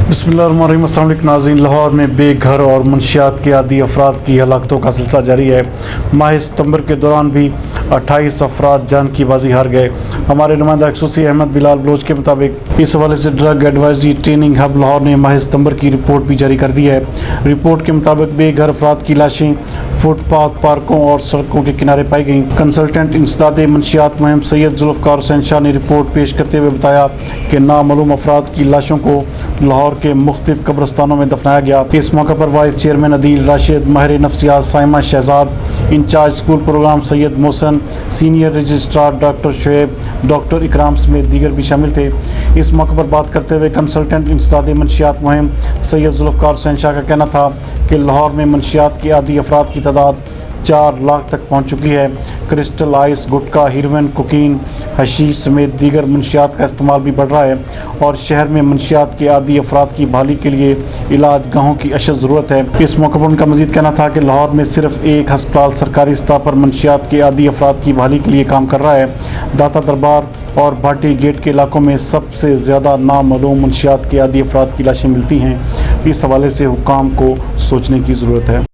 बिस्मिल्लाहिर्रहमानिर्रहीम। अस्सलाम वालेकुम नाज़रीन। लाहौर में बेघर और मंशियात के आदी अफराद की हलाकतों का सिलसिला जारी है। माह सितंबर के दौरान भी 28 अफराद जान की बाजी हार गए। हमारे नुमाइंदा खसूसी अहमद बिलाल बलोच के मुताबिक इस हवाले से drug advisory training hub Lahore ने माह सितंबर की रिपोर्ट भी जारी कर दी है। रिपोर्ट के मुताबिक बेघर अफराद की लाशें फुटपाथ, पार्कों और सड़कों के किनारे पाई गईं। कंसल्टेंट इंसदाद मंशियात मुहिम सैयद जुल्फ़कार हुसैन शाह ने रिपोर्ट पेश करते हुए बताया कि नामालूम अफराद की लाशों को लाहौर के मुख्तलिफ कब्रस्तानों में दफनाया गया। इस मौके पर वाइस चेयरमैन अदील राशिद, माहिर नफ्सियात Saima Shahzad, incharge school programme Syed Mohsin, senior registrar doctor Shoaib, doctor Ikram समेत दीगर भी शामिल थे। इस मौके पर बात करते हुए कंसल्टेंट इंसदाद मंशियात मुहिम सैयद जुल्फ़कार हुसैन शाह का कहना था कि लाहौर में मंशियात के आदी अफराद की तादाद 4 लाख तक पहुंच चुकी है। क्रिस्टल आइस, गुटखा, हीरोइन, कोकीन, हशीश समेत दीगर मंशियात का इस्तेमाल भी बढ़ रहा है और शहर में मंशियात के आदी अफराद की बहाली के लिए इलाज गाहों की अशद ज़रूरत है। इस मौके पर उनका मजीद कहना था कि लाहौर में सिर्फ एक हस्पताल सरकारी सतह पर मंशियात के आदी अफराद की बहाली के लिए काम कर रहा है। दाता दरबार और भाटी गेट के इलाकों में सबसे ज़्यादा नामालूम मंशियात के आदी अफराद की लाशें मिलती हैं। इस हवाले से हुक्काम को सोचने की ज़रूरत है।